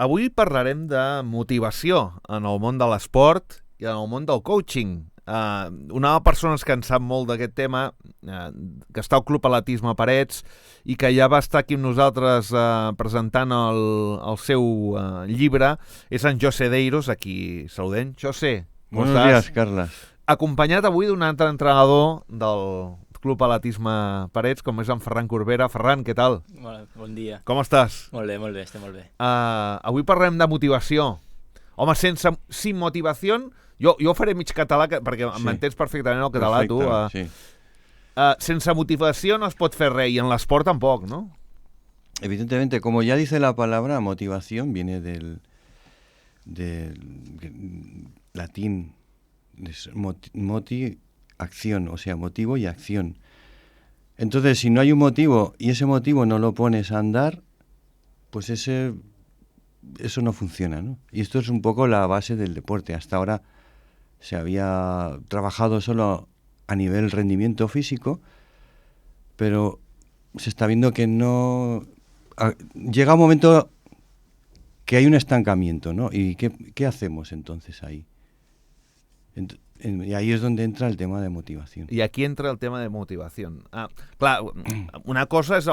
Avui parlarem de motivació en el món de l'esport i en el món del coaching. Una de les persones que en sap molt d'aquest tema, que està al Club Atletisme Parets i que ja va estar aquí amb nosaltres presentant el seu llibre, és en José Deiros, aquí saludem. José, com Buenos estàs? días, Carles. Acompanyat avui d'un altre entrenador del Club Atletisme Parets, com és en Ferran Corbera. Ferran, què tal? Bon dia. Com estàs? Molt bé, estem molt bé. Avui parlem de motivació. Home, sin motivació, jo ho faré mig català perquè Sí. m'entens perfectament el català, tu. Sí. Sense motivació no es pot fer res, i en l'esport tampoc, no? Evidentemente, como ya dice la palabra, motivación viene del latín, acción, o sea, motivo y acción. Entonces, si no hay un motivo y ese motivo no lo pones a andar, pues eso no funciona, ¿no? Y esto es un poco la base del deporte. Hasta ahora se había trabajado solo a nivel rendimiento físico, pero se está viendo que no... Llega un momento que hay un estancamiento, ¿no? ¿Y qué hacemos entonces ahí? Y ahí es donde entra el tema de motivación. I aquí entra el tema de motivació. Clar, una cosa és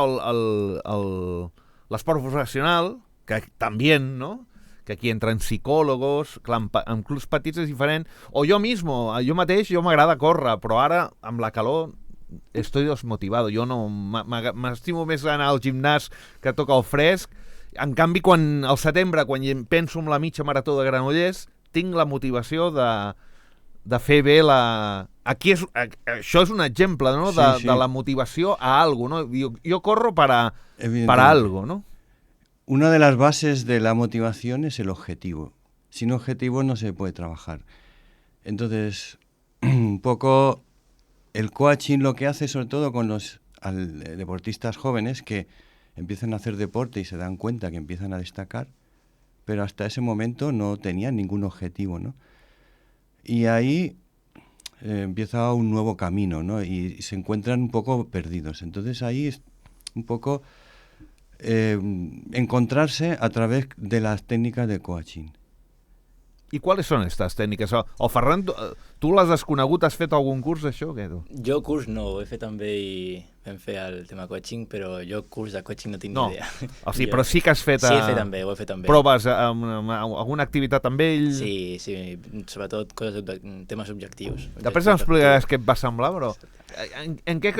l'esport professional, que també, no?, que aquí entren psicòlogos, clar, en clubs petits és diferent, o jo mateix m'agrada córrer, però ara, amb la calor, estoy desmotivado. Jo no m'estimo més anar al gimnàs que toca el fresc. En canvi, al setembre, quan penso en la mitja marató de Granollers, tinc la motivació de fer bé això és un exemple, no? Sí. De la motivació a algo, no? Jo corro para algo, ¿no? Una de las bases de la motivación es el objetivo. Sin objetivo no se puede trabajar. Entonces, un poco el coaching lo que hace, sobre todo con los deportistas jóvenes que empiezan a hacer deporte y se dan cuenta que empiezan a destacar, pero hasta ese momento no tenían ningún objetivo, ¿no? Y ahí empieza un nuevo camino, ¿no? Y se encuentran un poco perdidos. Entonces ahí es un poco encontrarse a través de las técnicas de coaching. I quales són aquestes tècniques? O Ferran, tu l'has desconegut? Has fet algun curs d'això? Què, tu? Jo curs no, ho he fet també i vam fer el tema coaching, però jo curs de coaching no tinc ni idea. O sigui, però sí que has fet... Sí, ho he fet també. Proves alguna activitat amb ell? Sí, sobretot temes objectius. Després m'explicaràs què et va semblar, però ¿en qué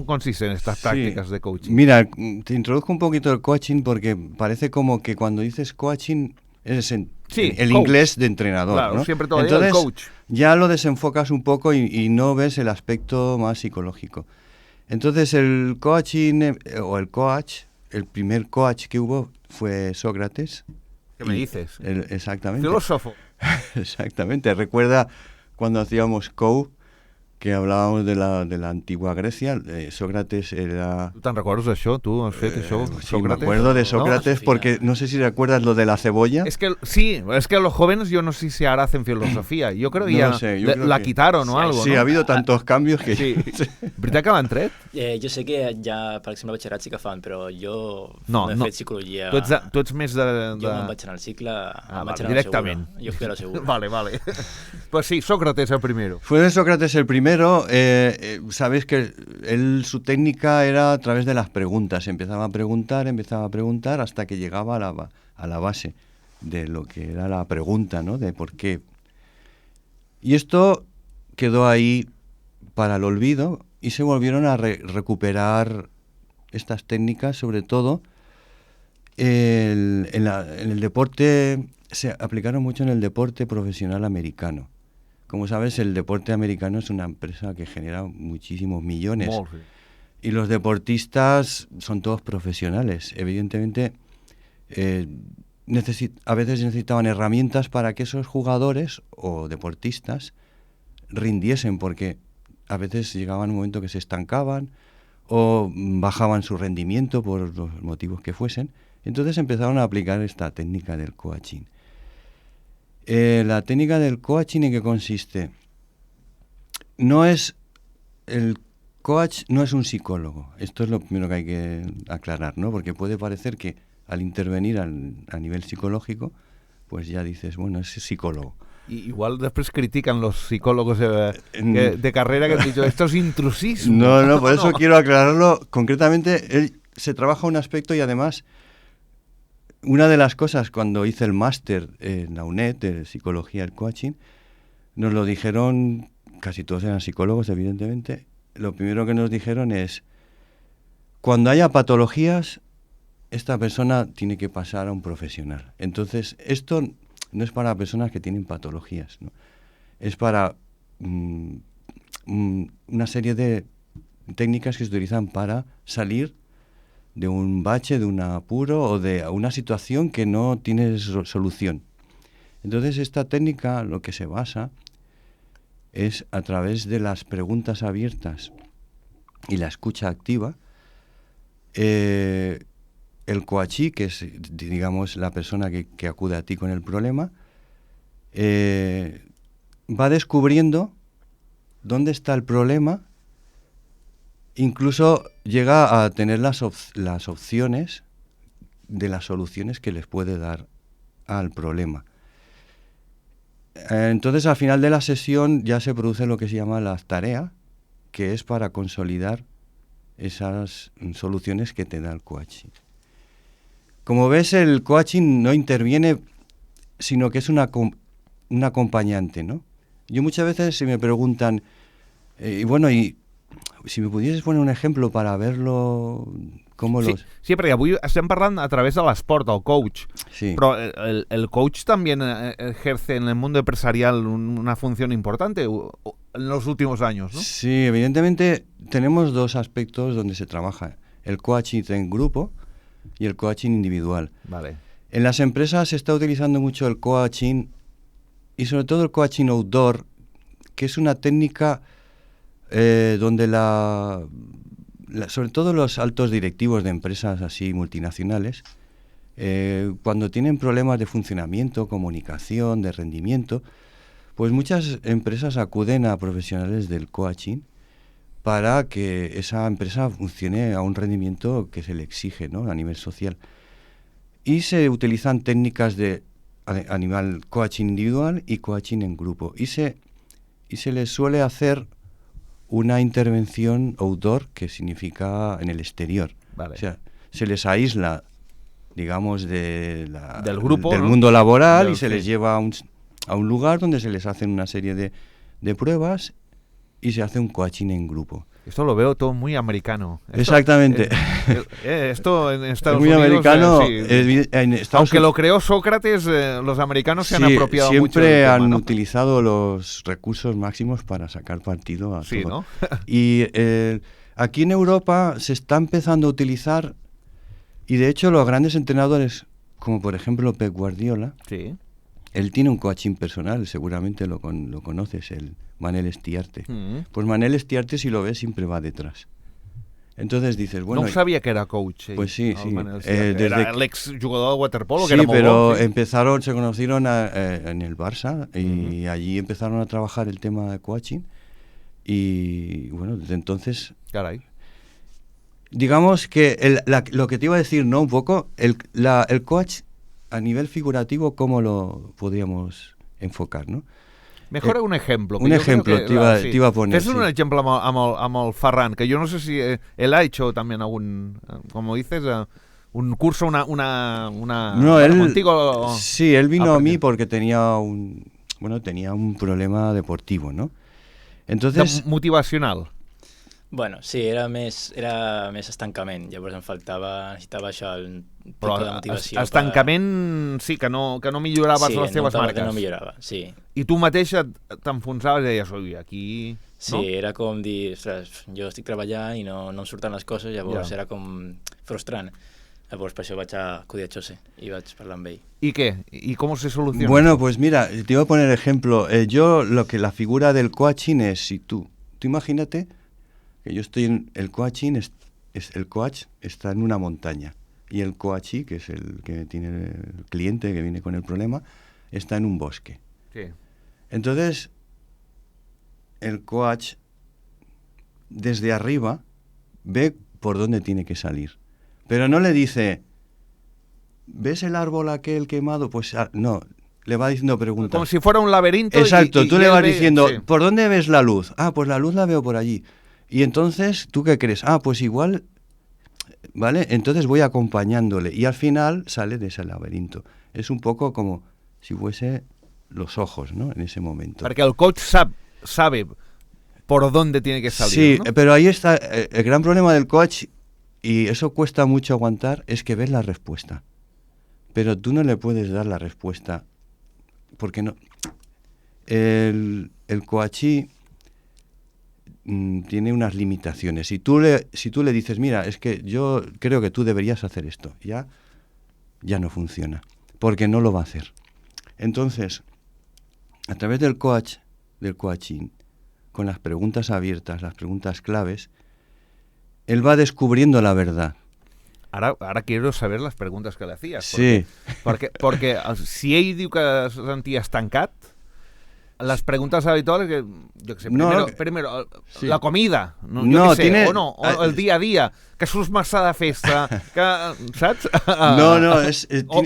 consisten estas tácticas de coaching? Mira, te introduzco un poquito el coaching porque parece como que cuando dices coaching es el coach. Inglés de entrenador, claro, ¿no? Siempre todavía entonces, el coach. Ya lo desenfocas un poco y no ves el aspecto más psicológico. Entonces el coaching o el coach, el primer coach que hubo fue Sócrates. ¿Qué me dices? Exactamente. Filósofo. Exactamente. Recuerda cuando hacíamos que hablábamos de la antigua Grecia, Sócrates era... ¿Tú te'n recordes d'això? Tu has fet això, Sí, Sócrates? me acuerdo de Sócrates, ¿no? porque no sé si recuerdas lo de la cebolla. Es que los jóvenes yo no sé si ahora hacen filosofía. Yo creo que No ya lo sé, yo creo la que... quitaron o algo, Sí, ¿no? ha habido tantos cambios que... Sí. Veritat que l'han tret? Jo sé que ja, per exemple, a batxillerat sí que fan, però jo no he fet psicologia... Tu ets més de... Jo me'n vaig anar al cicle, directament. Jo fui a la segura. Vale. Pues sí, Sócrates el primero. Fue Sócrates el primero. Sabéis que su técnica era a través de las preguntas. Empezaba a preguntar hasta que llegaba a la base de lo que era la pregunta, ¿no? De por qué. Y esto quedó ahí para el olvido y se volvieron a recuperar estas técnicas, sobre todo en el deporte. Se aplicaron mucho en el deporte profesional americano. Como sabes, el deporte americano es una empresa que genera muchísimos millones. Y los deportistas son todos profesionales. Evidentemente, a veces necesitaban herramientas para que esos jugadores o deportistas rindiesen, porque a veces llegaba un momento que se estancaban o bajaban su rendimiento por los motivos que fuesen. Entonces empezaron a aplicar esta técnica del coaching. La técnica del coaching, ¿en qué consiste? El coach no es un psicólogo. Esto es lo primero que hay que aclarar, ¿no? Porque puede parecer que al intervenir a nivel psicológico, pues ya dices, bueno, es psicólogo. Y igual después critican los psicólogos de carrera que han dicho, esto es intrusismo. No, por eso quiero aclararlo. Concretamente, se trabaja un aspecto y además, una de las cosas cuando hice el máster en la UNED de psicología del coaching, nos lo dijeron, casi todos eran psicólogos, evidentemente. Lo primero que nos dijeron es, cuando haya patologías, esta persona tiene que pasar a un profesional. Entonces, esto no es para personas que tienen patologías, ¿no? Es para una serie de técnicas que se utilizan para salir de un bache, de un apuro o de una situación que no tiene solución. Entonces, esta técnica lo que se basa es a través de las preguntas abiertas y la escucha activa. El coachí, que es, digamos, la persona que acude a ti con el problema, va descubriendo dónde está el problema, incluso llega a tener las opciones de las soluciones que les puede dar al problema. Entonces, al final de la sesión ya se produce lo que se llama la tarea, que es para consolidar esas soluciones que te da el coaching. Como ves, el coaching no interviene, sino que es un acompañante, ¿no? Yo muchas veces si me preguntan, y si me pudieses poner un ejemplo para verlo, cómo Sí, sí, perquè avui estem parlant a través de l'esport, el coach, Sí. però el coach también ejerce en el mundo empresarial una función importante en los últimos años, ¿no? Sí, evidentemente tenemos dos aspectos donde se trabaja, el coaching en grupo y el coaching individual. Vale. En las empresas se está utilizando mucho el coaching y sobre todo el coaching outdoor, que es una técnica donde sobre todo los altos directivos de empresas así multinacionales, cuando tienen problemas de funcionamiento, comunicación, de rendimiento, pues muchas empresas acuden a profesionales del coaching para que esa empresa funcione a un rendimiento que se le exige, ¿no?, a nivel social. Y se utilizan técnicas a nivel coaching individual y coaching en grupo. Y se les suele hacer una intervención outdoor, que significa en el exterior. Vale. O sea, se les aísla, digamos, del grupo, ¿no?, mundo laboral, y se sí, les lleva a un lugar donde se les hacen una serie de pruebas y se hace un coaching en grupo. Esto lo veo todo muy americano. Exactamente. Esto en Estados es muy Unidos, americano. sí. En Estados Aunque lo creó Sócrates, los americanos se han apropiado mucho siempre del tema, han ¿no? utilizado los recursos máximos para sacar partido a Sí, todo. ¿no? Y aquí en Europa se está empezando a utilizar, y de hecho los grandes entrenadores, como por ejemplo Pep Guardiola, Sí. él tiene un coaching personal, seguramente lo conoces, el Manel Stiarte. Mm. Pues Manel Stiarte, si lo ves, siempre va detrás. Entonces dices, bueno... No sabía que era coach. Pues sí, sí. Era el ex jugador de waterpolo, Sí, que era molt pero bon, sí. se conocieron en el Barça y allí empezaron a trabajar el tema de coaching y bueno, desde entonces... Caray. Digamos que lo que te iba a decir, ¿no? Un poco, el coach a nivel figurativo, ¿cómo lo podríamos enfocar, no? Mejor un ejemplo. Un ejemplo te iba a poner. Fes un ejemplo amb el Ferran, que yo no sé si él ha hecho también algún, como dices, un curso, No, él, contigo. Sí, él vino a mí porque tenía un problema deportivo, ¿no? Entonces... Motivacional. Bueno, sí, era més estancament, llavors necessitava això, un Però tipus de motivació. estancament sí, que no milloraves les teves marques. Sí, que no millorava, sí. I tu mateix t'enfonsaves i deies, ui, aquí... Sí, no? era com dir, ostres, jo estic treballant i no em surten les coses, llavors era com frustrant. Llavors per això vaig acudir a José i vaig parlar amb ell. ¿Y qué? ¿Y cómo se soluciona? Bueno, pues mira, te iba a poner ejemplo. La figura del coaching es, si tú imagínate que yo estoy en el coaching, el coach está en una montaña y el coachee, que es el que tiene el cliente que viene con el problema, está en un bosque. Sí. Entonces, el coach desde arriba ve por dónde tiene que salir, pero no le dice, ¿ves el árbol aquel quemado? Pues no, le va diciendo preguntas. Como si fuera un laberinto. Exacto, tú le él vas ve- diciendo, sí. ¿por dónde ves la luz? Ah, pues la luz la veo por allí. Y entonces, ¿tú qué crees? Ah, pues igual, ¿vale? Entonces voy acompañándole y al final sale de ese laberinto. Es un poco como si fuese los ojos, ¿no? En ese momento. Perquè el coach sabe por dónde tiene que salir, Sí, ¿no? pero ahí está el gran problema del coach, y eso cuesta mucho aguantar, es que ves la respuesta. Pero tú no le puedes dar la respuesta, porque no. El coachí tiene unas limitaciones. Si tú le dices, mira, es que yo creo que tú deberías hacer esto, ya no funciona, porque no lo va a hacer. Entonces, a través del coaching, con las preguntas abiertas, las preguntas claves, él va descubriendo la verdad. Ara quiero saber les preguntes que li hacías. Sí. Perquè si ell diu que es sentia estancat, les preguntes habituals, que, jo què sé, primero sí. la comida, no, No, jo què sé, tiene- o el dia a dia, que surts massa de festa, que, saps? No,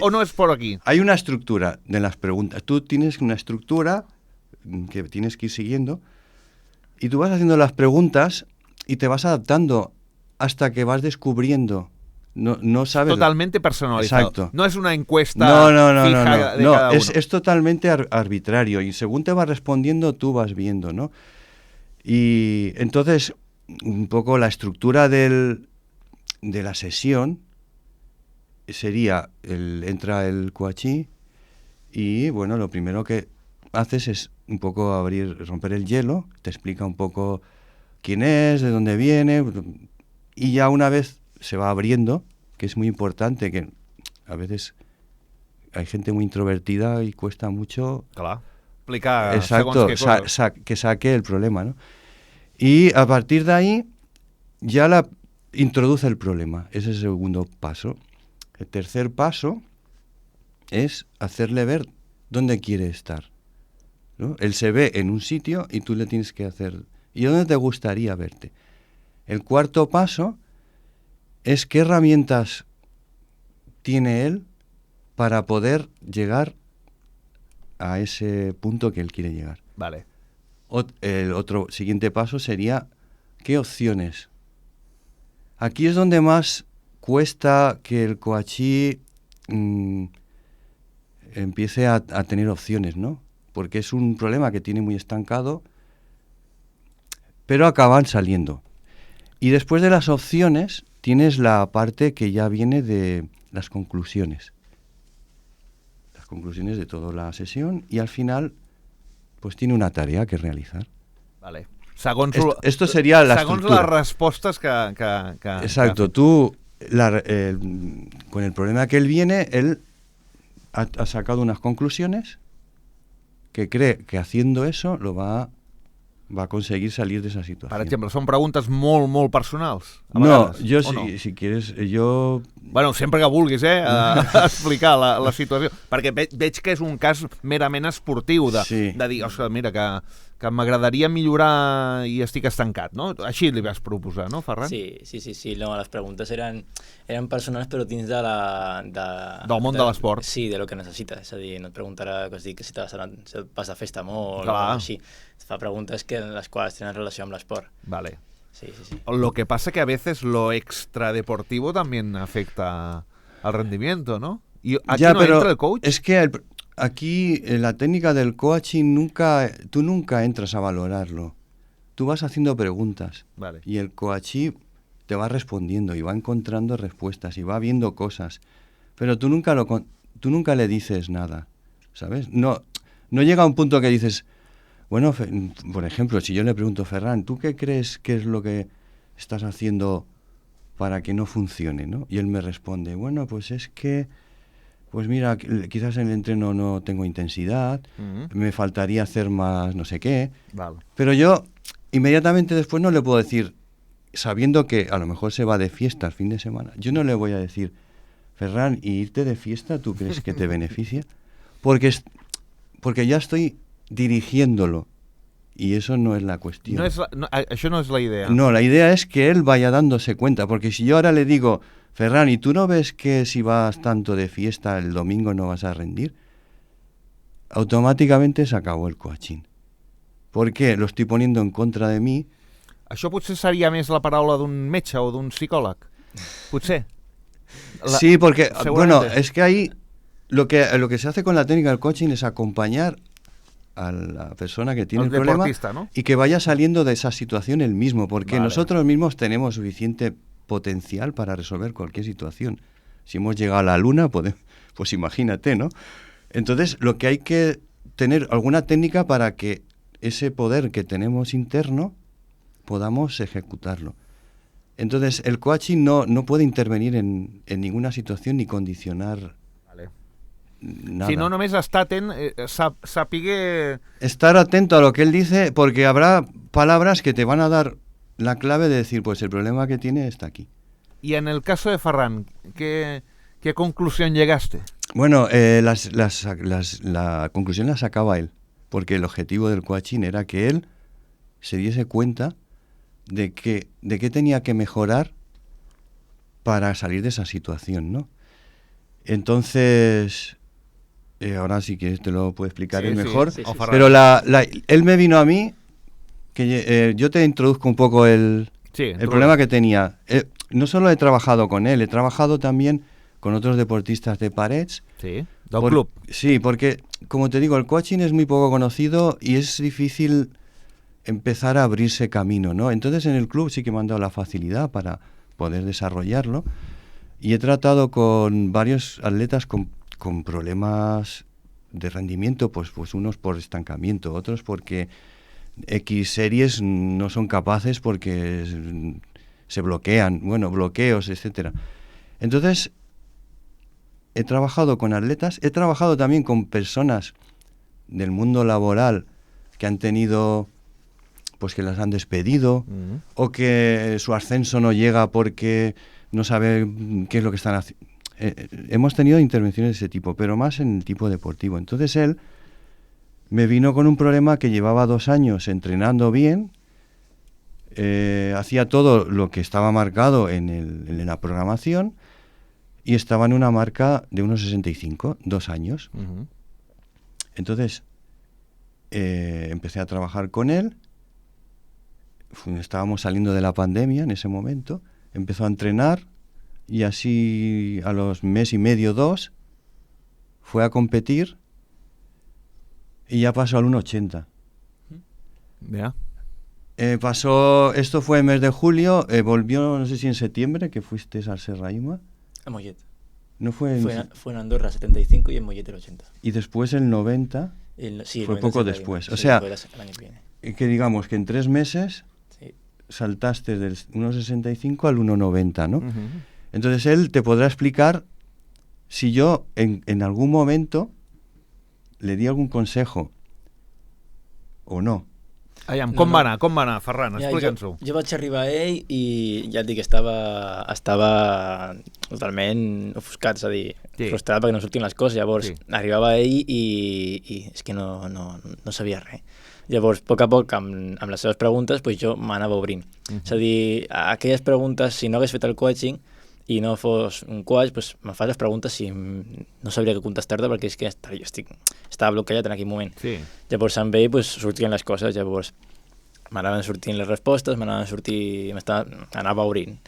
o no és por aquí. Hay una estructura de las preguntas. Tú tienes una estructura que tienes que ir siguiendo y tú vas haciendo las preguntas y te vas adaptando hasta que vas descubriendo. No sabes. Totalmente personalizado. Exacto. No es una encuesta No, fija de no, cada uno. es totalmente arbitrario y según te vas respondiendo tú vas viendo, ¿no? Y entonces un poco la estructura de la sesión sería, entra el coachí y bueno, lo primero que haces es un poco romper el hielo, te explica un poco quién es, de dónde viene, y ya una vez se va abriendo, que es muy importante, que a veces hay gente muy introvertida y cuesta mucho Clar, explicar exacto, segons què coses. que saque el problema, ¿no? Y a partir de ahí ya introduce el problema, ese es el segundo paso. El tercer paso es hacerle ver dónde quiere estar, ¿no? Él se ve en un sitio y tú le tienes que hacer, ¿y dónde te gustaría verte? El cuarto paso es qué herramientas tiene él para poder llegar a ese punto que él quiere llegar. Vale. El otro siguiente paso sería qué opciones. Aquí es donde más cuesta que el coachí empiece a tener opciones, ¿no? Porque es un problema que tiene muy estancado, pero acaban saliendo. Y después de las opciones tienes la parte que ya viene de las conclusiones. Las conclusiones de toda la sesión y al final pues tiene una tarea que realizar. Vale. Segons esto sería la segons estructura. les respostes que Exacto, tú con el problema que él viene, él ha sacado unas conclusiones que cree que haciendo eso lo va a conseguir salir de esa situación. Per exemple, són preguntes molt, molt personals. A No, vegades, yo o no? si quieres, yo... Bueno, sempre que vulguis, explicar la situació. Perquè veig que és un cas merament esportiu, Sí. de dir, ostres, mira, que m'agradaria millorar i estic estancat, no? Així li vas proposar, no, Ferran? Sí. No, las preguntas eran personals, però dins del món de l'esport. Sí, de lo que necessites. És a dir, no et preguntarà que si vas de festa molt Clar. o així. Et fa preguntes en les quals tenen relació amb l'esport. Vale. Sí. Lo que pasa que a veces lo extradeportivo también afecta al rendimiento, ¿no? Y aquí ya, no pero entra el coach. Es que aquí en la técnica del coaching tú nunca entras a valorarlo. Tú vas haciendo preguntas. Vale. Y el coachí te va respondiendo y va encontrando respuestas y va viendo cosas. Pero tú nunca le dices nada, ¿sabes? No llega a un punto que dices, bueno, por ejemplo, si yo le pregunto, Ferran, ¿tú qué crees que es lo que estás haciendo para que no funcione, ¿no? Y él me responde, bueno, pues es que, pues mira, quizás en el entreno no tengo intensidad, me faltaría hacer más no sé qué. Vale. Pero yo inmediatamente después no le puedo decir, sabiendo que a lo mejor se va de fiesta el fin de semana, yo no le voy a decir, Ferran, ¿y irte de fiesta tú crees que te beneficia? Porque ya estoy dirigiéndolo y eso no es la cuestión. Això no és la idea. No, la idea es que él vaya dándose cuenta, porque si yo ahora le digo, Ferran, ¿y tú no ves que si vas tanto de fiesta el domingo no vas a rendir? Automáticamente se acabó el coaching. ¿Por qué? Lo estoy poniendo en contra de mí. Això potser seria més la paraula d'un metge o d'un psicòleg. Potser. Sí, porque, bueno, seguramente. es que ahí lo que se hace con la técnica del coaching es acompañar a la persona que tiene El el problema deportista, ¿no? y que vaya saliendo de esa situación él mismo, porque Vale. nosotros mismos tenemos suficiente potencial para resolver cualquier situación. Si hemos llegado a la luna, pues imagínate, ¿no? Entonces, lo que hay que tener alguna técnica para que ese poder que tenemos interno podamos ejecutarlo. Entonces, el coaching no puede intervenir en ninguna situación ni condicionar Vale. nada. Si no, només està atent, sapiguer... Estar atento a lo que él dice, porque habrá palabras que te van a dar la clave de decir, pues el problema que tiene está aquí. Y en el caso de Ferran, ¿qué conclusión llegaste? Bueno, la conclusión la sacaba él, porque el objetivo del coaching era que él se diese cuenta de qué tenía que mejorar para salir de esa situación, ¿no? Entonces, ahora si quieres te lo puedo explicar él mejor, sí. pero él me vino a mí, que yo te introduzco un poco el problema que tenía. No solo he trabajado con él, he trabajado también con otros deportistas de parets. Sí, del club. Sí, porque, como te digo, el coaching es muy poco conocido y es difícil empezar a abrirse camino, ¿no? Entonces en el club sí que me han dado la facilidad para poder desarrollarlo y he tratado con varios atletas con problemas de rendimiento, pues unos por estancamiento, otros porque X series no son capaces porque se bloquean, bueno, bloqueos, etcétera. Entonces, he trabajado con atletas, he trabajado también con personas del mundo laboral que han tenido, pues que las han despedido, o que su ascenso no llega porque no sabe qué es lo que están haciendo. Hemos tenido intervenciones de ese tipo, pero más en el tipo deportivo. Entonces él me vino con un problema que llevaba 2 años entrenando bien, hacía todo lo que estaba marcado en la programación y estaba en una marca de 1,65, 2 años. Entonces empecé a trabajar con él, estábamos saliendo de la pandemia en ese momento, empezó a entrenar y así a los mes y medio, 2, fue a competir y ya pasó al 1,80. Ya. Esto fue en mes de julio, volvió, no sé si en septiembre, que fuiste al Serraima. A Mollet. No fue Fue en Andorra 75 y en Mollet el 80. Y después el 90 sí, fue 90 poco sí, después. O sí, sea, fue el año que viene. Que digamos que en 3 meses Sí. saltaste del 1,65 al 1,90, ¿no? Entonces él te podrá explicar si yo en algún momento le di algún consejo o no. Aviam, com va anar, Ferran? Explica'ns-ho. Jo vaig arribar a ell i ja et dic, estava totalment ofuscat, és a dir, frustrat perquè no sortien les coses. Llavors arribava a ell i és que no sabia res. Llavors, a poc, amb les seves preguntes, pues, jo m'anava obrint. És a dir, aquelles preguntes, si no hagués fet el coaching i no fos un coach, pues, me fas les preguntes i no sabria què contestar-te perquè és que estava bloquejat en aquell moment. Sí. Llavors amb ell pues, sortien les coses, llavors m'anaven sortint les respostes, anava obrint.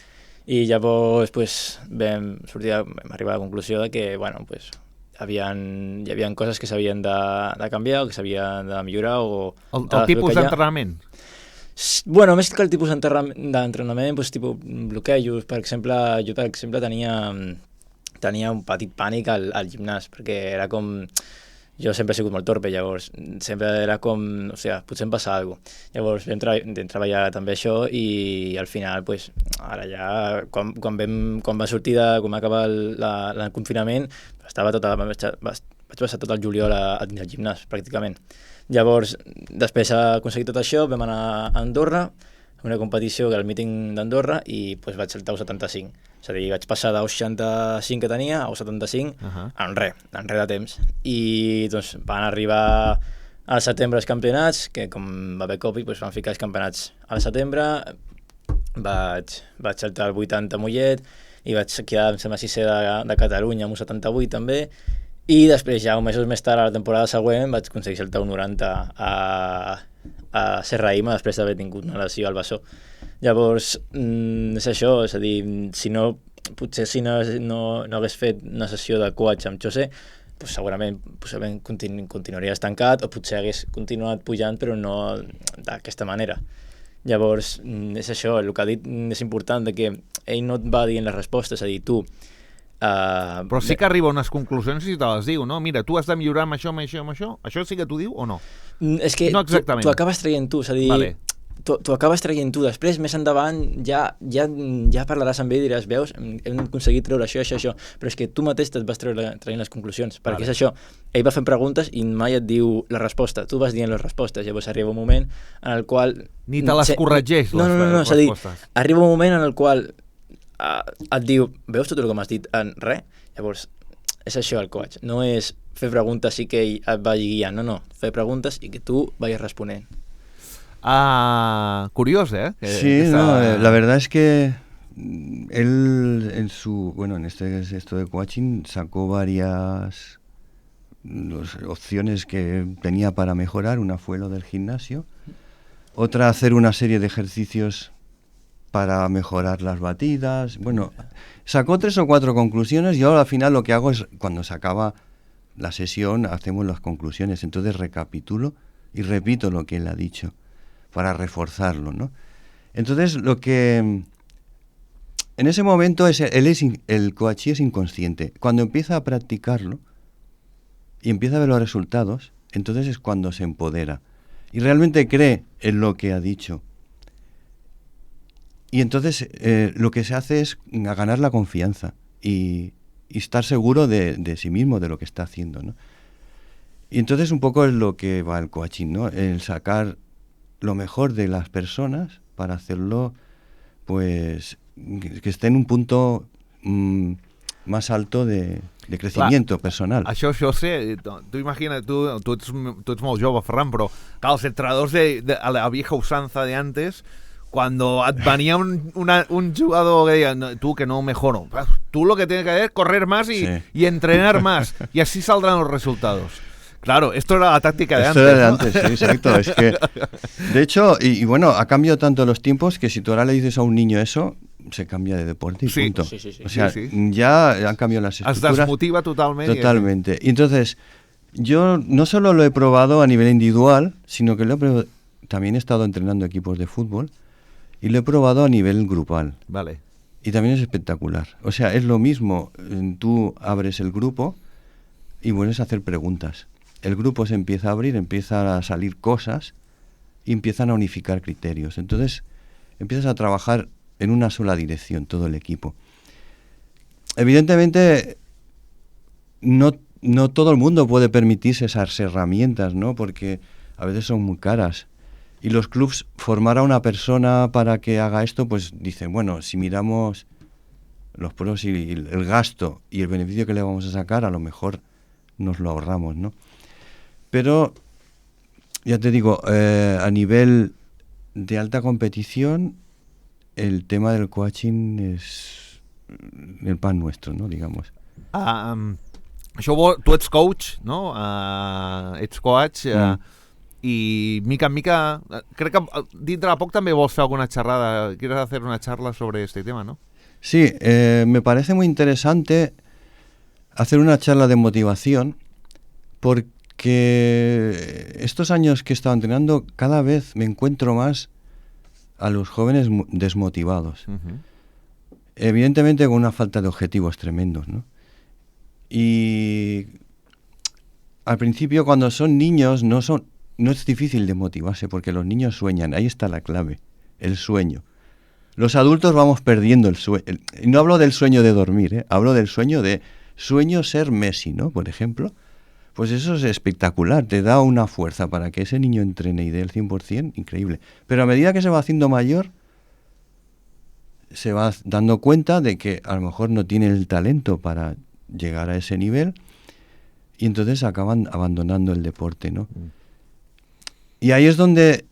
I llavors pues, vam arribar a la conclusió de que bueno, pues, hi havia coses que s'havien de canviar o que s'havien de millorar. El tipus d'entrenament? Bueno, més que el tipus d'entrenament, pues, tipus bloquejos. Per exemple, jo tenia un petit pànic al gimnàs, perquè era com... Jo sempre he sigut molt torpe, llavors sempre era com... O sigui, potser em passa alguna cosa. Llavors vam treballar també això i al final, pues, ara ja, quan va sortir quan va acabar el confinament, vaig passar tot el juliol dins el gimnàs, pràcticament. Llavors, després d'aconseguir tot això, vam anar a Andorra, a una competició que era el míting d'Andorra, i pues, vaig saltar a 75. És a dir, vaig passar de 65 que tenia a 75 en res de temps. I doncs, van arribar al setembre els campionats, que com va haver Covid, doncs, van ficar els campionats al setembre, vaig saltar el 80 a Mollet, i vaig quedar, em sembla, 6è de Catalunya amb un 78 també, i després ja mesos més tard, a la temporada següent, vaig aconseguir saltar un 90 a Serraïma després d'haver tingut una lesió al bessó. Llavors, és això, és a dir, potser si no hagués fet una sessió de coach amb José, pues segurament continuaria estancat, o potser hagués continuat pujant, però no d'aquesta manera. Llavors, és això, el que ha dit és important, que ell no et va dient les respostes, és a dir, tu... però sí que arriba a unes conclusions i te les diu, no? Mira, tu has de millorar amb això, amb això, amb això. Això sí que t'ho diu o no? És que no exactament. Tu acabes traient tu, és a dir... Vale. Tu acabes traient tu, després, més endavant, ja parlaràs amb ell i diràs, veus, hem aconseguit treure això, però és que tu mateix te't vas traient les conclusions, perquè és això, ell va fent preguntes i mai et diu la resposta, tu vas dient les respostes, llavors arriba un moment en el qual... Ni te les corregeix, les respostes. És a dir, arriba un moment en el qual et diu, veus tot el que m'has dit en res? Llavors, és això el coach, no és fer preguntes i que ell et vagi guiant, no, fer preguntes i que tu vagis responent. Curioso, ¿eh? Sí, no, la verdad es que él en esto de coaching sacó varias opciones que tenía para mejorar. Una fue lo del gimnasio, otra hacer una serie de ejercicios para mejorar las batidas. Bueno, sacó 3 o 4 conclusiones. Yo al final lo que hago es, cuando se acaba la sesión, hacemos las conclusiones. Entonces recapitulo y repito lo que él ha dicho, para reforzarlo, ¿no? Entonces, lo que en ese momento el coachí es inconsciente. Cuando empieza a practicarlo y empieza a ver los resultados, entonces es cuando se empodera y realmente cree en lo que ha dicho. Y entonces lo que se hace es ganar la confianza y estar seguro de sí mismo, de lo que está haciendo, ¿no? Y entonces un poco es lo que va el coaching, ¿no? El sacar lo mejor de las personas para hacerlo, pues, que esté en un punto más alto de crecimiento personal. Això sé, tu imagina't, tu ets molt jove, Ferran, però clar, els entrenadors a la vieja usanza de antes, cuando venía un jugador que decía, no, tú que no mejoro, tú lo que tienes que hacer es correr más y entrenar más, y así saldrán los resultados. Claro, esto era la táctica de antes. Esto era de antes, sí, exacto. Es que, de hecho, y bueno, ha cambiado tanto los tiempos que si tú ahora le dices a un niño eso, se cambia de deporte y punto. Sí. O sea, ya han cambiado las estructuras. Es desmotiva totalmente. Totalmente. Y entonces, yo no solo lo he probado a nivel individual, sino que también he estado entrenando equipos de fútbol y lo he probado a nivel grupal. Vale. Y también es espectacular. O sea, es lo mismo. Tú abres el grupo y vuelves a hacer preguntas. El grupo se empieza a abrir, empiezan a salir cosas y empiezan a unificar criterios. Entonces empiezas a trabajar en una sola dirección, todo el equipo. Evidentemente, no todo el mundo puede permitirse esas herramientas, ¿no? Porque a veces son muy caras. Y los clubs, formar a una persona para que haga esto, pues dicen, bueno, si miramos los pros y el gasto y el beneficio que le vamos a sacar, a lo mejor nos lo ahorramos, ¿no? Pero, ya te digo, a nivel de alta competición, el tema del coaching és el pan nuestro, no? Digamos. Tu ets coach, no? Ets coach i mica en mica... Crec que dintre de poc també vols fer alguna xerrada, quieres hacer una charla sobre este tema, ¿no? Sí, me parece muy interesante hacer una charla de motivación porque estos años que he estado entrenando, cada vez me encuentro más a los jóvenes desmotivados. Uh-huh. Evidentemente con una falta de objetivos tremendos, ¿no? Y al principio, cuando son niños, no es difícil de motivarse porque los niños sueñan. Ahí está la clave, el sueño. Los adultos vamos perdiendo el sueño. No hablo del sueño de dormir, hablo del sueño ser Messi, ¿no? Por ejemplo. Pues eso es espectacular, te da una fuerza para que ese niño entrene y dé el 100%, increíble. Pero a medida que se va haciendo mayor, se va dando cuenta de que a lo mejor no tiene el talento para llegar a ese nivel y entonces acaban abandonando el deporte, ¿no? Y ahí es donde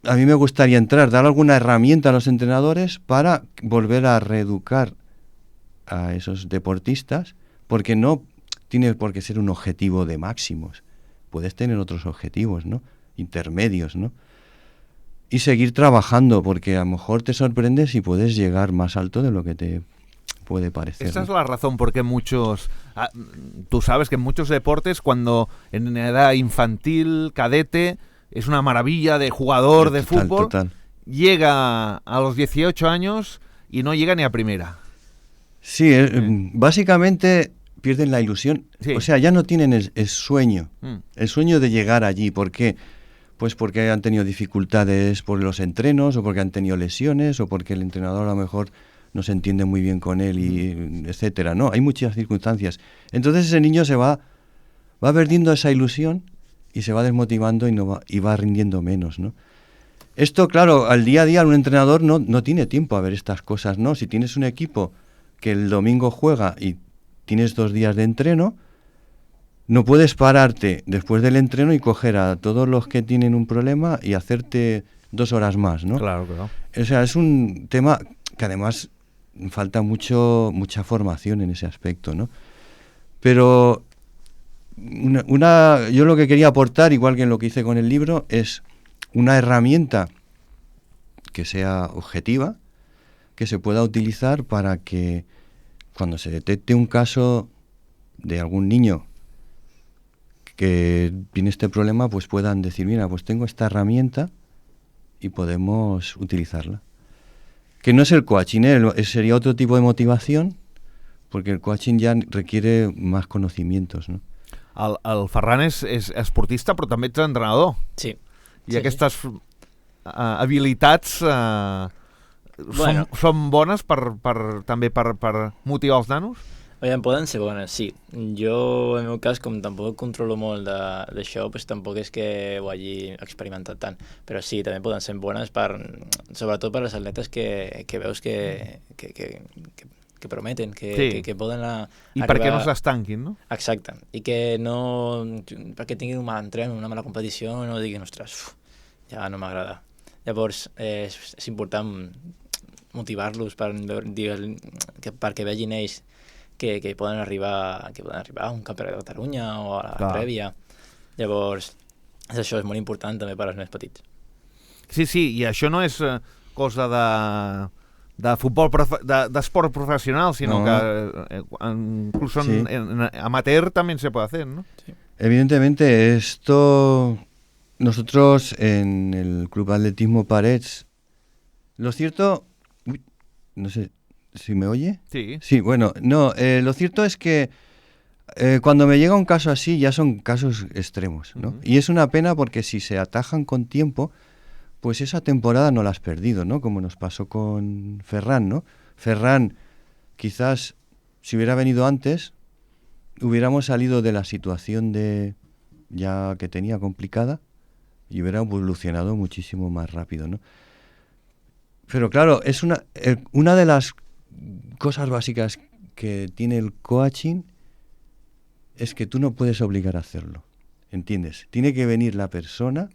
a mí me gustaría entrar, dar alguna herramienta a los entrenadores para volver a reeducar a esos deportistas, porque no tiene por qué ser un objetivo de máximos. Puedes tener otros objetivos, ¿no? Intermedios, ¿no? Y seguir trabajando, porque a lo mejor te sorprendes y puedes llegar más alto de lo que te puede parecer. Esta ¿no? es la razón por qué tú sabes que en muchos deportes, cuando en edad infantil, cadete, es una maravilla de jugador de fútbol, Total. llega a los 18 años y no llega ni a primera. Sí, básicamente pierden la ilusión. Sí. O sea, ya no tienen el sueño. Mm. El sueño de llegar allí. ¿Por qué? Pues porque han tenido dificultades por los entrenos, o porque han tenido lesiones, o porque el entrenador a lo mejor no se entiende muy bien con él, y etcétera. No, hay muchas circunstancias. Entonces ese niño va perdiendo esa ilusión y se va desmotivando y va rindiendo menos, ¿no? Esto, claro, al día a día un entrenador no tiene tiempo a ver estas cosas, ¿no? Si tienes un equipo que el domingo juega y tienes 2 días de entreno, no puedes pararte después del entreno y coger a todos los que tienen un problema y hacerte 2 horas más, ¿no? Claro, claro. O sea, es un tema que además falta mucha formación en ese aspecto, ¿no? Pero yo lo que quería aportar, igual que en lo que hice con el libro, es una herramienta que sea objetiva, que se pueda utilizar para que cuando se detecte un caso de algún niño que tiene este problema, pues puedan decir, mira, pues tengo esta herramienta y podemos utilizarla. Que no es el coaching, sería otro tipo de motivación, porque el coaching ya requiere más conocimientos, ¿no? El Ferran és esportista, però també ets entrenador. Sí. I aquestes habilitats són bones també per motivar els nanos? Aviam, poden ser bones, sí. Jo, en el meu cas, com tampoc controlo molt d'això, pues tampoc és que ho hagi experimentat tant. Però sí, també poden ser bones sobretot per les atletes que veus que prometen, que poden arribar... I perquè no s'estanquin, no? Exacte. I que no... perquè tinguin un mal entren, una mala competició, no diguin, ostres, ja no m'agrada. Llavors, és important motivar-los perquè vegin ells que poden arribar a un campionat de Catalunya o a la prèvia. Llavors, això és molt important també per als més petits. Sí, i això no és cosa de futbol, d'esport professional, sino que incluso en amateur también se puede hacer, ¿no? Sí. Evidentemente, nosotros en el Club Atletismo Parets, lo cierto, no sé, ¿si me oye? Sí. Sí, bueno, no, lo cierto es que cuando me llega un caso así ya son casos extremos, ¿no? Y es una pena porque si se atajan con tiempo, pues esa temporada no la has perdido, ¿no? Como nos pasó con Ferran, ¿no? Ferran, quizás si hubiera venido antes, hubiéramos salido de la situación ya que tenía complicada y hubiera evolucionado muchísimo más rápido, ¿no? Pero claro, es una de las cosas básicas que tiene el coaching es que tú no puedes obligar a hacerlo, ¿entiendes? Tiene que venir la persona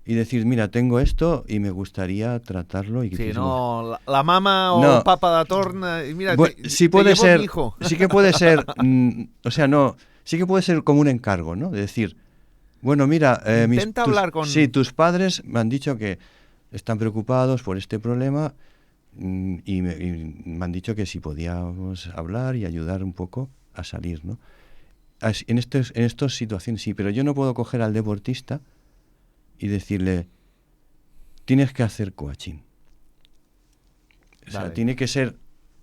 y decir, mira, tengo esto y me gustaría tratarlo. Sí, no, la mama o el papa de torn, mira, sí puede ser, sí que puede ser, o sea, no, sí que puede ser como un encargo, ¿no? De decir, bueno, mira, tus padres me han dicho que están preocupados por este problema y me han dicho que si podíamos hablar y ayudar un poco a salir, ¿no? En estas situaciones sí, pero yo no puedo coger al deportista y decirle, tienes que hacer coaching. O sea, tiene que ser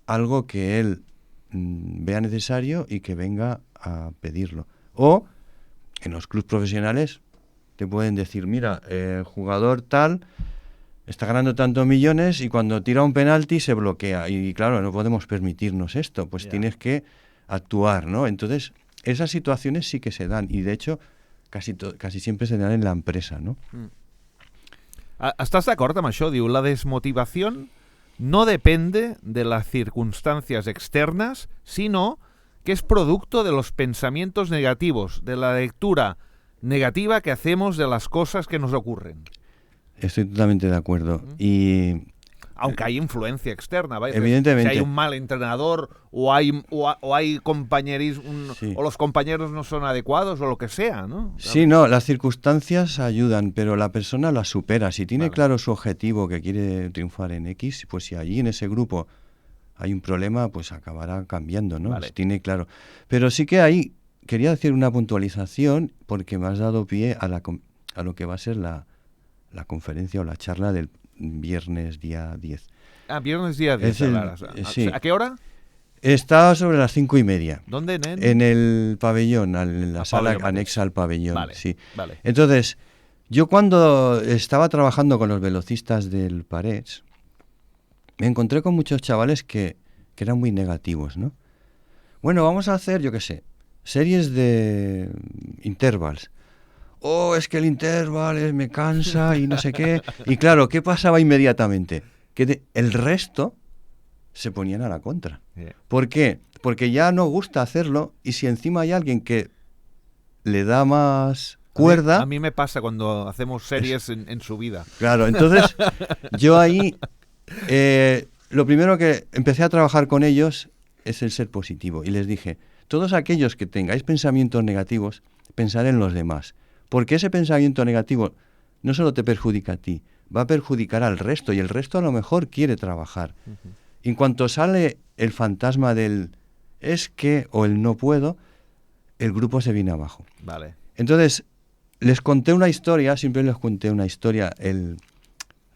algo que él vea necesario y que venga a pedirlo. O en los clubes profesionales te pueden decir, mira, el jugador tal está ganando tantos millones y cuando tira un penalti se bloquea. Y claro, no podemos permitirnos esto, pues tienes que actuar, ¿no? Entonces, esas situaciones sí que se dan y de hecho casi siempre se dan en la empresa, ¿no? ¿Estás d'acord amb això? Diu, la desmotivación no depende de las circunstancias externas, sino que es producto de los pensamientos negativos, de la lectura negativa que hacemos de las cosas que nos ocurren. Estoy totalmente de acuerdo. Y Aunque hay influencia externa, ¿vale? Evidentemente. Si hay un mal entrenador o hay compañerismo, Sí. o los compañeros no son adecuados o lo que sea, ¿no? Sí, no, las circunstancias ayudan, pero la persona las supera. Si tiene Vale. claro su objetivo, que quiere triunfar en X, pues si allí en ese grupo hay un problema, pues acabará cambiando, ¿no? Vale. Si tiene claro. Pero sí que ahí quería hacer una puntualización porque me has dado pie a lo que va a ser la conferencia o la charla del viernes día 10. Viernes día 10. Sí. ¿A qué hora? Está sobre las 5:30. ¿Dónde, nen? En el pabellón, en la Al sala pabellón anexa al pabellón. Vale, Sí. vale. Entonces, yo cuando estaba trabajando con los velocistas del Parets, me encontré con muchos chavales que eran muy negativos, ¿no? Bueno, vamos a hacer, yo qué sé, series de intervals. Oh, es que el interval me cansa y no sé qué. Y claro, ¿qué pasaba inmediatamente? Que el resto se ponían a la contra. Yeah. ¿Por qué? Porque ya no gusta hacerlo y si encima hay alguien que le da más cuerda... A mí me pasa cuando hacemos series en su vida. Claro, entonces yo ahí lo primero que empecé a trabajar con ellos es el ser positivo y les dije, todos aquellos que tengáis pensamientos negativos, pensad en los demás, porque ese pensamiento negativo no solo te perjudica a ti, va a perjudicar al resto y el resto a lo mejor quiere trabajar. Uh-huh. En cuanto sale el fantasma del es que o el no puedo, el grupo se viene abajo. Vale. Entonces, les conté una historia, siempre les conté una historia,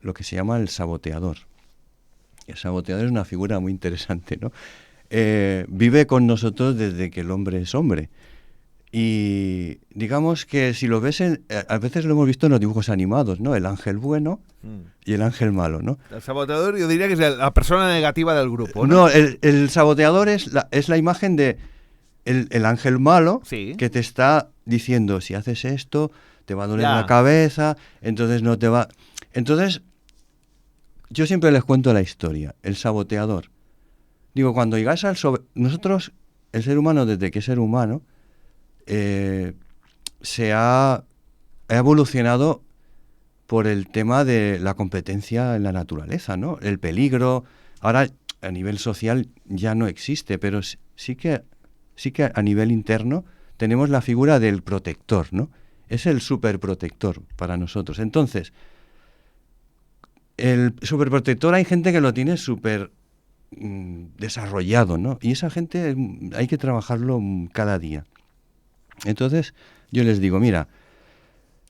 lo que se llama el saboteador. El saboteador es una figura muy interesante, ¿no? Vive con nosotros desde que el hombre es hombre. Y digamos que si lo ves, a veces lo hemos visto en los dibujos animados, ¿no? El ángel bueno y el ángel malo, ¿no? El saboteador yo diría que es la persona negativa del grupo, ¿no? No, el saboteador es la imagen de el ángel malo, Sí. que te está diciendo, si haces esto, te va a doler Ya. la cabeza, entonces no te va... Entonces, yo siempre les cuento la historia, el saboteador. Digo, cuando llegas nosotros, el ser humano, desde que es ser humano, se ha evolucionado por el tema de la competencia en la naturaleza, ¿no? El peligro, ahora a nivel social ya no existe, pero sí que a nivel interno tenemos la figura del protector, ¿no? Es el superprotector para nosotros. Entonces, el superprotector hay gente que lo tiene súper desarrollado, ¿no? Y esa gente hay que trabajarlo cada día. Entonces, yo les digo, mira,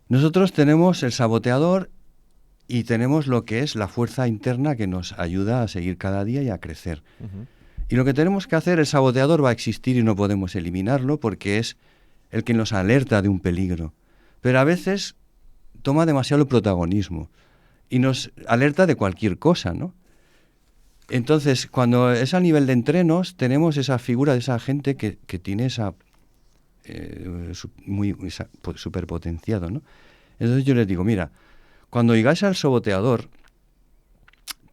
nosotros tenemos el saboteador y tenemos lo que es la fuerza interna que nos ayuda a seguir cada día y a crecer. Uh-huh. Y lo que tenemos que hacer, el saboteador va a existir y no podemos eliminarlo porque es el que nos alerta de un peligro. Pero a veces toma demasiado protagonismo y nos alerta de cualquier cosa, ¿no? Entonces, cuando es a nivel de entrenos, tenemos esa figura de esa gente que tiene esa súper potenciado, ¿no? Entonces yo les digo, mira, cuando llegáis al saboteador,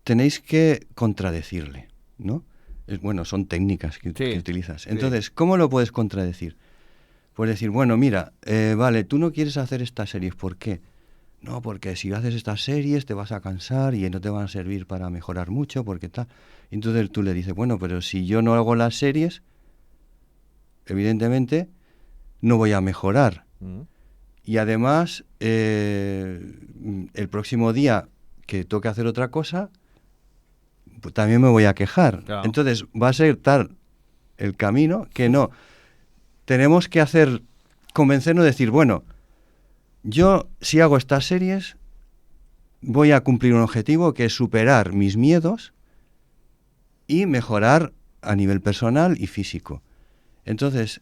tenéis que contradecirle, ¿no? Bueno, son técnicas que utilizas. Entonces, ¿cómo lo puedes contradecir? Pues decir, bueno, mira, vale, tú no quieres hacer estas series, ¿por qué? No, porque si haces estas series te vas a cansar y no te van a servir para mejorar mucho, porque tal. Entonces tú le dices, bueno, pero si yo no hago las series, evidentemente no voy a mejorar. Uh-huh. Y además, el próximo día que toque hacer otra cosa, pues también me voy a quejar. Claro. Entonces va a ser tal el camino que no. Tenemos que convencernos de decir, bueno, yo si hago estas series voy a cumplir un objetivo que es superar mis miedos y mejorar a nivel personal y físico. Entonces,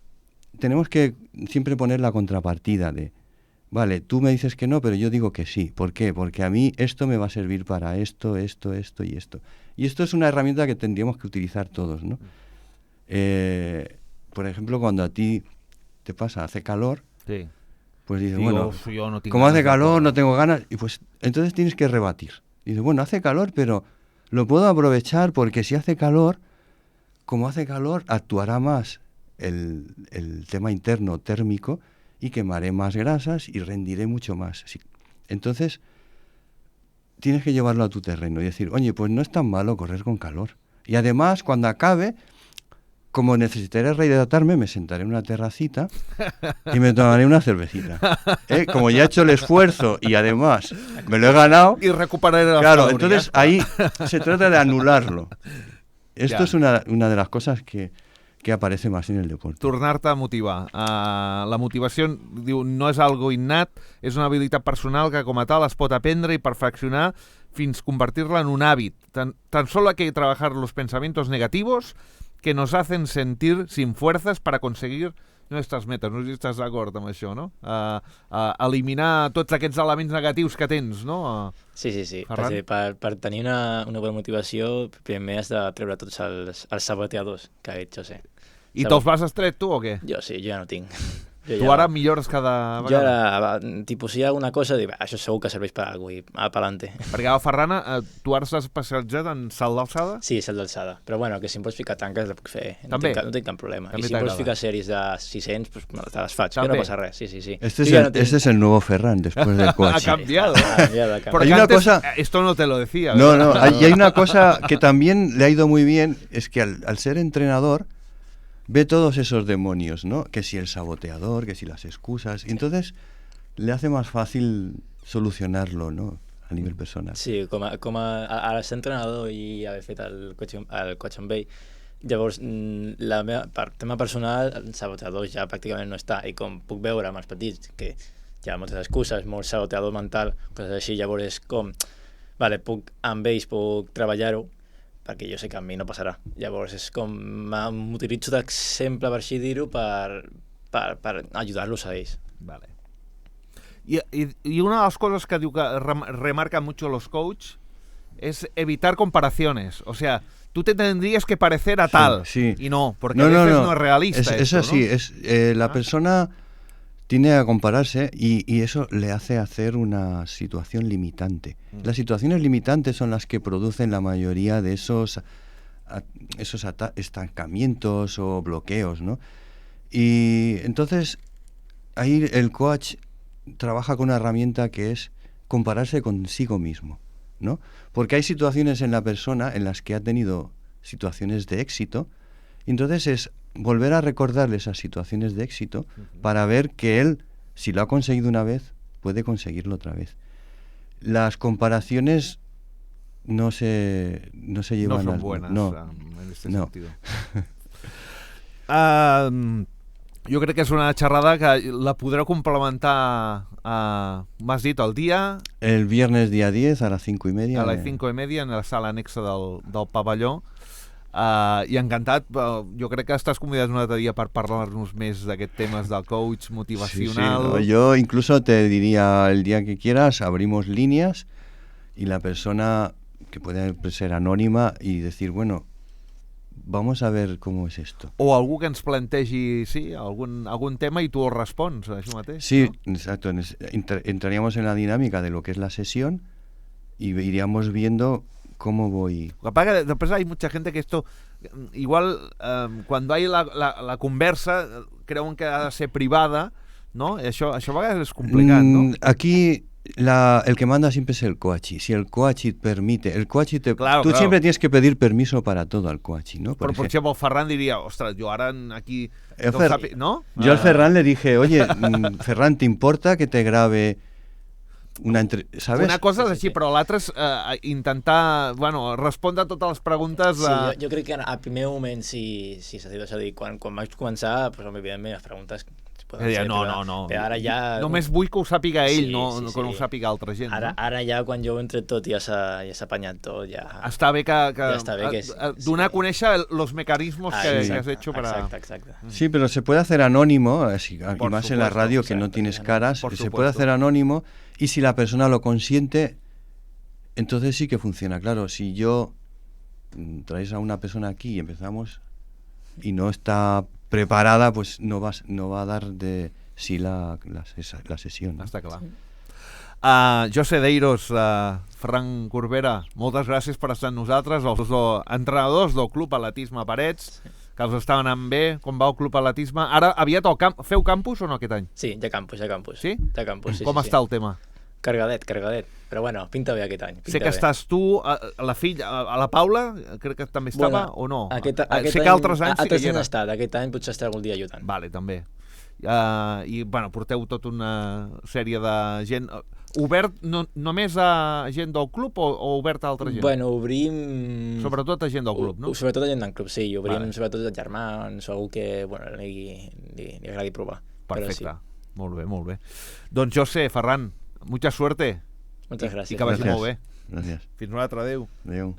tenemos que siempre poner la contrapartida de, vale, tú me dices que no, pero yo digo que sí. ¿Por qué? Porque a mí esto me va a servir para esto y esto. Y esto es una herramienta que tendríamos que utilizar todos, ¿no? Por ejemplo, cuando a ti te pasa, hace calor, sí. Pues dices, Digo, bueno, yo no tengo como hace ganas de calor, córrer. no tengo ganas, y pues entonces tienes que rebatir. Dices, bueno, hace calor, pero lo puedo aprovechar porque si hace calor, como hace calor, actuará más el tema interno térmico y quemaré más grasas y rendiré mucho más. Sí. Entonces, tienes que llevarlo a tu terreno y decir, oye, pues no es tan malo correr con calor. Y además, cuando acabe, como necesitaré rehidratarme, me sentaré en una terracita y me tomaré una cervecita. Como ya he hecho el esfuerzo y además me lo he ganado. Y recuperaré las Claro, calorías. entonces ahí se trata de anularlo. Esto Ja. es una de las cosas que aparece más en el deporte. Tornar-te a motivar. La motivació, diu, no és algo innat, és una habilitat personal que com a tal es pot aprendre i perfeccionar fins convertir-la en un hàbit. Tan solo hay que trabajar los pensamientos negativos que nos hacen sentir sin fuerzas para conseguir nuestras metes. No sé si estàs d'acord amb això, no? Eliminar tots aquests elements negatius que tens, no? Sí, sí, sí. Ferran? Per tenir una bona motivació, primer has de treure tots els saboteadors que ha dit José. I te'ls vas estret tu o què? Jo sí, jo ja no tinc. Tu ara millores cada Jo vegada? ara, tipus, si hi ha alguna cosa, dic, això segur que serveix per alguna cosa i va pa'lante. Perquè a Ferran, tu ara s'has especialitzat en salt d'alçada? Sí, salt d'alçada. Però bueno, que si em vols ficar tanques la puc fer. També? No tinc cap problema. També I si em vols t'agrada? ficar sèries de 600, pues, te les faig, També? que no passa res. Sí, sí, sí. Este Jo ja no tinc- es el nuevo Ferran después del Ha coach. cambiado. Ha cambiado. Porque Hay una antes cosa- esto no te lo decía. No, ¿verdad? no, y hay una cosa que también le ha ido muy bien, es que al ser entrenador ve todos esos demonios, ¿no? Que si el saboteador, que si las excusas, y entonces le hace más fácil solucionarlo, ¿no? A nivel personal. Sí, ara ser entrenador i haver fet el coach amb ell, llavors, per tema personal, el saboteador ja pràcticament no està, i com puc veure amb els petits, que hi ha moltes excuses, molt saboteador mental, coses així, llavors és com, vale, amb ells puc treballar-ho, perquè jo sé que a mi no passarà. Llavors és com, m'utilitzo d'exemple, per així dir-ho, per ajudar-los a ells. Vale. Y una de las cosas que diu que remarcan mucho los coaches es evitar comparaciones. O sea, tú te tendrías que parecer a tal. Sí. Y no, porque a veces no es realista. Es esto, así, ¿no? la persona tiende a compararse y eso le hace hacer una situación limitante. Las situaciones limitantes son las que producen la mayoría de esos estancamientos o bloqueos, ¿no? Y entonces ahí el coach trabaja con una herramienta que es compararse consigo mismo, ¿no? Porque hay situaciones en la persona en las que ha tenido situaciones de éxito, y entonces es volver a recordarle esas situaciones de éxito para ver que él, si lo ha conseguido una vez, puede conseguirlo otra vez. Las comparaciones no se llevan No son buenas en este sentido. Jo crec que és una xerrada que la podreu complementar, m'has dit, el dia El viernes día 10 a las 5:30. a les 5:30 en la sala anexa del pavelló. I encantat, jo crec que estàs convidat un altre dia per parlar-nos més d'aquests temes del coach motivacional. Sí, no, yo incluso te diría, el día que quieras abrimos líneas y la persona, que puede ser anónima, y decir, bueno, vamos a ver cómo es esto. O algú que ens plantegi algun tema i tu ho respons, això mateix. Sí, ¿no? exacto. Entraríamos en la dinámica de lo que es la sesión y iríamos viendo cómo voy. Lo que pasa es que después hay mucha gente que esto, igual cuando hay la conversa, creuen que ha de ser privada, ¿no? Això a vegades és complicat, ¿no? Aquí el que manda siempre es el coach. Si el coach permite, Claro, tú claro. siempre tienes que pedir permiso para todo al coach, ¿no? Però, per exemple, el Ferran diria, ostres, jo ara aquí... ¿no? Yo al Ferran le dije, oye, Ferran, ¿te importa que te grabe una entrevista? ¿Sabes? Una cosa és Sí, així, sí. però l'altra és intentar, respondre a totes les preguntes. Sí, jo crec que al primer moment sí s'ha dit, és a dir, quan vaig començar, pues, evidentment, les preguntes poden ser, No. però ara ja... Només vull que ho sàpiga ell, Sí, no, sí, que no ho sí. sàpiga altra gent. Ara, no? ara ja, quan jo ho he entret tot, ja s'ha apanyat tot, ja... Està bé que Ja està bé que donar a sí. conèixer los mecanismos que sí. has hecho para... Exacte. Sí, pero se puede hacer anónimo, y Por más en la supuesto, radio que no exacto, tienes ya no. caras, Por se puede supuesto. hacer anónimo, y si la persona lo consiente, entonces sí que funciona. Claro, si yo traes a una persona aquí y empezamos y no está preparada, pues no va a dar de sí la sesión, ¿no? Està clar. José Deiros, Ferran Corbera, moltes gràcies per estar amb nosaltres, els dos entrenadors del Club Atletisme Parets, que els estaven anant bé. Com va el Club Atletisme? Ara, aviat feu campus o no aquest any? Sí, hi ha campus. Sí? Hi ha campus, sí. Com està el tema? Cargadet. Però bueno, pinta bé aquest any. Sé que estàs tu, la filla, a la Paula, crec que també estava, o no? Aquest Sé que altres anys sí que hi era. estat, aquest any potser estarà algun dia ajudant. Vale, també. I, bueno, porteu tota una sèrie de gent... Obert només a gent del club o obert a altra gent? Bueno, obrim... Sobretot a gent del club, no? Sobretot a gent del club, sí. Obrim sobretot a germans o algú que bueno, li agradi provar. Perfecte. Però sí. Molt bé. Doncs José, Ferran, mucha suerte. Moltes gràcies. I que vagi molt bé. Gràcies. Fins una altra, adéu. Adéu.